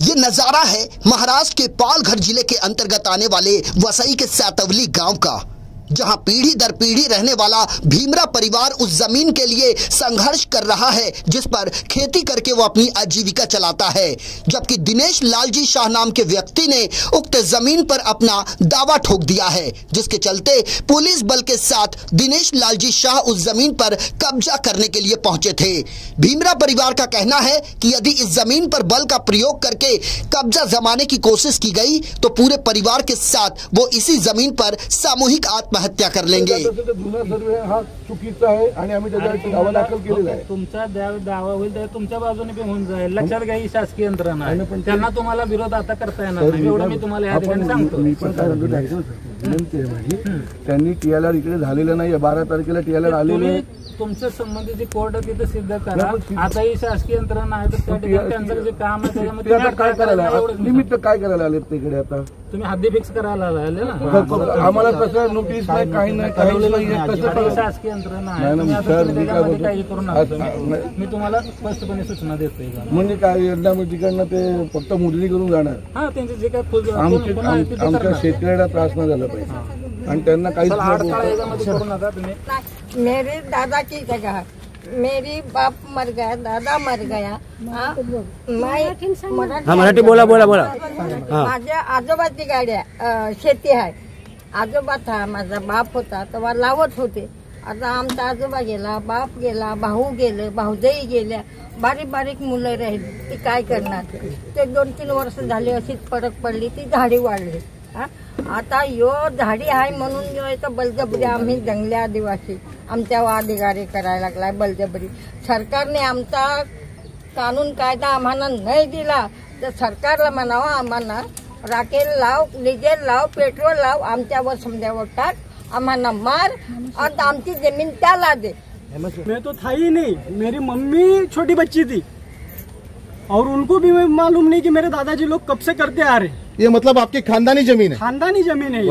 ये नजारा है महाराष्ट्र के पालघर जिले के अंतर्गत आने वाले वसई के सातवली गांव का, जहां पीढ़ी दर पीढ़ी रहने वाला भीमरा परिवार उस जमीन के लिए संघर्ष कर रहा है जिस पर खेती करके वो अपनी आजीविका चलाता है। जबकि दिनेश लालजी शाह नाम के व्यक्ति ने उक्त जमीन पर अपना दावा ठोक दिया है, जिसके चलते पुलिस बल के साथ दिनेश लालजी शाह उस जमीन पर कब्जा करने के लिए पहुंचे थे। भीमरा परिवार का कहना है कि यदि इस जमीन पर बल का प्रयोग करके कब्जा जमाने की कोशिश की गई तो पूरे परिवार के साथ वो इसी जमीन पर सामूहिक हत्या कर लेंगे। जुना सर्वे हा चुकीचा आहे आणि आम्ही त्याच्यावर दावा दाखल केलेला आहे। तुमचा दावा होईल तर तुमच्या बाजूने पण होऊन जाईल, लक्षात घ्या। ही शासकीय यंत्रणा आहे, त्यांना तुम्हाला विरोध आता करता येणार नाही, एवढं मी तुम्हाला या ठिकाणी सांगतो। मी पण काय म्हणतो विनंती आहे माझी, त्यांनी टीएलआर इकडे झालेलं नाही, 12 तारखेला टीएलआर आलेले, तुमच्या संबंधीचे कोर्ट तिथे सिद्ध करा। आता ही शासकीय यंत्रणा आहे तर त्या ठिकाणी त्यांचं जे काम आहे त्याच्यामध्ये काय करायला निमित्त काय करायला आले तिकडे? आता तुम्ही हद्दी फिक्स करायला आले ना, आम्हाला कसं नोटीस नाही, काही नाही, कसं शासकीय यंत्रणा आहे, काही करू नका। मी तुम्हाला स्पष्टपणे सूचना देतोय। म्हणजे काय यंदा तिकडनं ते फक्त मुद्रणी करून जाणार? हा, त्यांचे जे काय आमच्या शेतकऱ्याला त्रास नाही झाला पाहिजे आणि त्यांना काहीच करू नका तुम्ही। मेरे दादा की जगह मेरी बाप मर गया, दादा मर गया। मराठी बोला। माझ्या आजोबाची गाड्या शेती आहे, आजोबा था, माझा बाप होता तेव्हा लावत होते। आता आमचा आजोबा गेला, बाप गेला, भाऊ गेले, भाऊजाई गेल्या, बारीक बारीक मुलं राहिली, ती काय करणार? ते 2-3 वर्ष झाले अशीच फरक पडली, ती झाडी वाढली। आता यो झाडी आहे म्हणून जो आहे तो बलजबरी आम्ही जंगली आदिवासी आमच्या अधिकारी करायला लागलाय बलजबरी। सरकारने आमचा कानून कायदा आम्हाला नाही दिला तर सरकारला म्हणावं आम्हाला राखेल लाव, डिझेल लाव, पेट्रोल लाव, आमच्यावर समजावर टाक, आम्हाला मार और आमची जमीन त्याला दे। मैं तो था ही नहीं, मेरी मम्मी छोटी बच्ची थी और उनको भी मालूम नहीं कि मेरे दादाजी लोग कब से करते आ रहे। ये मतलब आपकी खानदानी जमीन है? खानदानी जमीन है,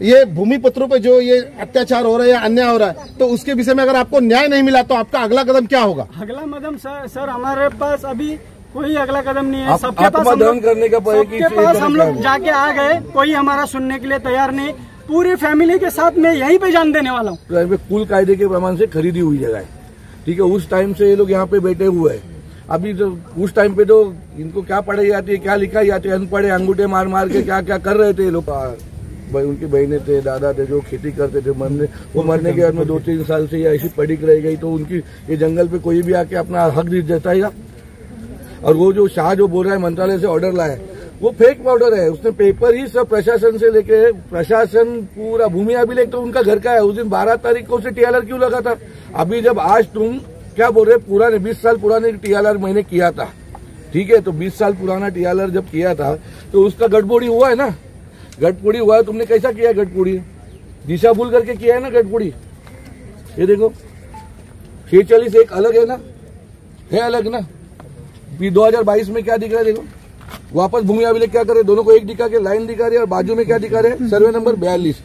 ये भूमि पत्रों पे जो ये अत्याचार हो रहा है, अन्याय हो रहा है, तो उसके विषय में अगर आपको न्याय नहीं मिला तो आपका अगला कदम क्या होगा? अगला कदम सर हमारे पास अभी कोई अगला कदम नहीं है। सबके पास हम लोग जाके आ गए, कोई हमारा सुनने के लिए तैयार नहीं। पूरी फैमिली के साथ मैं यहीं पे जान देने वाला हूँ। कुल कायदे के प्रमाण से खरीदी हुई जगह है, ठीक है। उस टाइम से ये लोग यहाँ पे बैठे हुए हैं। अभी तो उस टाइम पे तो इनको क्या पढ़ाई जाती है, क्या लिखाई जाती है, अनपढ़े अंगूठे मार मार के क्या क्या कर रहे थे ये लोग। उनकी बहनें थे, दादा थे जो खेती करते थे, मरने के बाद में 2-3 साल से ये ऐसी पड़ी रह गई, तो उनकी ये जंगल पे कोई भी आके अपना हक जताएगा। और वो जो शाह जो बोल रहा है मंत्रालय से ऑर्डर लाया, वो फेक ऑर्डर है। उसने पेपर ही सब प्रशासन से लेके, प्रशासन पूरा भूमि अभिलेख तो उनका घर का है। उस दिन 12 तारीख को उसे टीएलआर क्यों लगा था? अभी जब आज तुम क्या बोल रहे, पुराने 20 साल पुराने टीएलआर मैंने किया था, ठीक है। तो 20 साल पुराना टीएलआर जब किया था तो उसका गड़बड़ी हुआ है ना, गड़बड़ी हुआ है। तुमने कैसा किया गड़बड़ी? दिशा भूल करके किया है ना गड़बड़ी। ये देखो 46 एक अलग है ना, है अलग ना। 2022 में क्या दिख रहा है देखो, वापस भूमि अभिलेख क्या करे, दोनों को एक दिखा के लाइन दिखा रही है और बाजू में क्या दिखा रहे, सर्वे नंबर 42,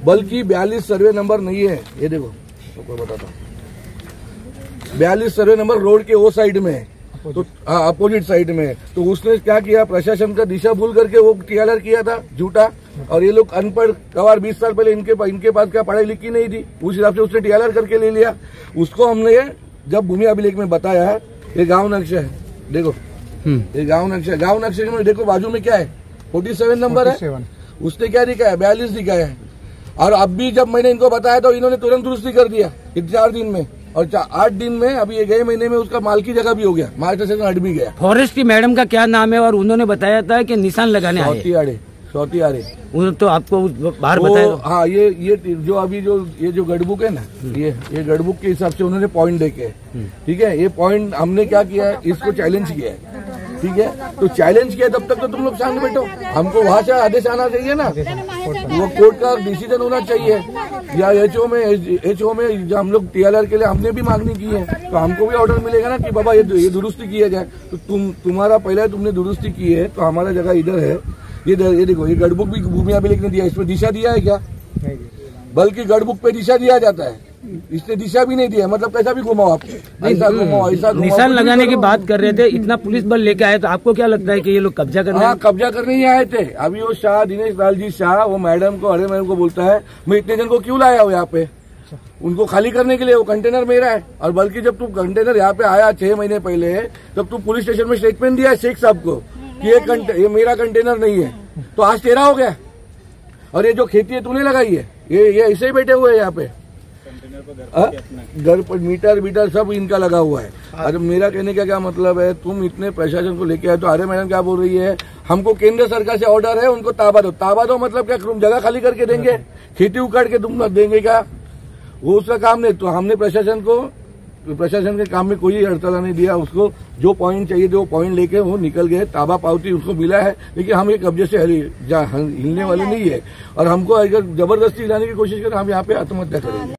बल्कि 42 सर्वे नंबर नहीं है। ये देखो आपको बताता हूँ, 42 सर्वे नंबर रोड के वो साइड में है, तो अपोजिट साइड में है। तो उसने क्या किया, प्रशासन का दिशा भूल करके वो टीएलआर किया था झूठा। और ये लोग अनपढ़ गवार 20 साल पहले इनके पास क्या पढ़ाई लिखी नहीं थी, उस हिसाब से उसने टीएलआर करके ले लिया। उसको हमने जब भूमि अभिलेख में बताया है, ये गाँव नक्शा है देखो, ये गाँव नक्शे में देखो बाजू में क्या है, 47 नंबर है। उसने क्या दिखाया, 42 दिखाया है। और अब भी जब मैंने इनको बताया तो इन्होंने तुरंत दुरुस्ती कर दिया 4 दिन में, और 8 दिन में अभी ये गए महीने में उसका माल की जगह भी हो गया, महाराष्ट्र से हट भी गया। फॉरेस्ट की मैडम का क्या नाम है और उन्होंने बताया था कि निशान लगाने आए? सौती आड़े उन्होंने तो आपको बाहर बताया। हाँ, ये जो अभी जो ये जो गढ़बुक है ना, ये गढ़बुक के हिसाब से उन्होंने पॉइंट देके, ठीक है। ये पॉइंट हमने क्या किया है, इसको चैलेंज किया है, ठीक है। तो चैलेंज किया तब तक तो तुम लोग शांत बैठो, हमको वहां से आदेश आना चाहिए ना, वो कोर्ट का डिसीजन होना चाहिए। या एचओ में जो हम लोग टीएलआर के लिए हमने भी मांगनी की है, तो हमको भी ऑर्डर मिलेगा ना कि बाबा ये दुरुस्ती किया जाए। तो तुम्हारा पहले तुमने दुरुस्ती की है, तो हमारा जगह इधर है, ये देखो, ये गढ़बुक भी भूमि अभिलेख ने दिया, इसमें दिशा दिया है क्या? बल्कि गढ़बुक पे दिशा दिया जाता है, इसने दिशा भी नहीं दिया, मतलब कैसा भी घुमाओ आप, ऐसा घुमाओ ऐसा घुमाओ। निशान लगाने की बात कर रहे थे, इतना पुलिस बल लेके आए, तो आपको क्या लगता है कि ये लोग कब्जा करने? हाँ, कब्जा करने ही आए थे। अभी वो शाह, दिनेश लाल जी शाह, वो मैडम को, अरे मैडम को बोलता है मैं इतने जन को क्यों लाया हूँ यहाँ पे, उनको खाली करने के लिए। वो कंटेनर मेरा है, और बल्कि जब तू कंटेनर यहाँ पे आया 6 महीने पहले, तब तू पुलिस स्टेशन में स्टेटमेंट दिया शेख साहब को कि ये मेरा कंटेनर नहीं है, तो आज तेरा हो गया। और ये जो खेती है तूने लगाई है, ये ऐसे ही बैठे हुए हैं यहाँ पे, घर पर मीटर सब इनका लगा हुआ है। अरे मेरा कहने का क्या मतलब है, तुम इतने प्रशासन को लेके आए, तो अरे मैडम क्या बोल रही है, हमको केंद्र सरकार से ऑर्डर है, उनको ताबा दो मतलब क्या, जगह खाली करके देंगे, खेती उखाड़ के तुम देंगे क्या, वो उसका काम नहीं। तो हमने प्रशासन के काम में कोई हड़ताल नहीं दिया, उसको जो पॉइंट चाहिए थे वो पॉइंट लेके वो निकल गए, ताबा पावती उसको मिला है, लेकिन हम ये कब्जे से हिलने वाले नहीं है। और हमको अगर जबरदस्ती लाने की कोशिश करें, हम यहाँ पे आत्महत्या करेंगे।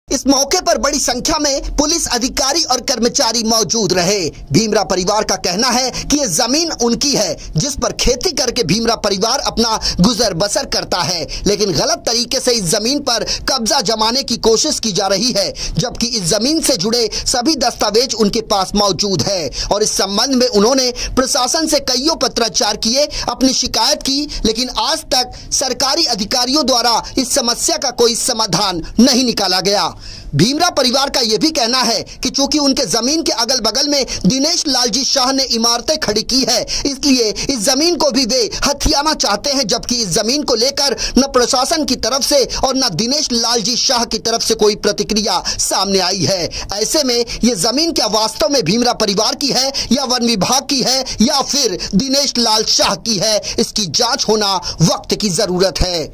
इस मौके पर बड़ी संख्या में पुलिस अधिकारी और कर्मचारी मौजूद रहे। भीमरा परिवार का कहना है कि ये जमीन उनकी है, जिस पर खेती करके भीमरा परिवार अपना गुजर बसर करता है, लेकिन गलत तरीके से इस जमीन पर कब्जा जमाने की कोशिश की जा रही है, जबकि इस जमीन से जुड़े सभी दस्तावेज उनके पास मौजूद है। और इस संबंध में उन्होंने प्रशासन से कईयों पत्राचार किए, अपनी शिकायत की, लेकिन आज तक सरकारी अधिकारियों द्वारा इस समस्या का कोई समाधान नहीं निकाला गया। भीमरा परिवार का यह भी कहना है कि चूंकि उनके जमीन के अगल बगल में दिनेश लालजी शाह ने इमारतें खड़ी की है, इसलिए इस जमीन को भी वे हथियाना चाहते हैं, जबकि इस जमीन को लेकर न प्रशासन की तरफ से और न दिनेश लालजी शाह की तरफ से कोई प्रतिक्रिया सामने आई है। ऐसे में ये जमीन क्या वास्तव में भीमरा परिवार की है या वन विभाग की है या फिर दिनेश लाल शाह की है, इसकी जांच होना वक्त की जरूरत है।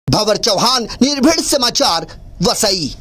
भंवर चौहान, निर्भीड समाचार, वसई।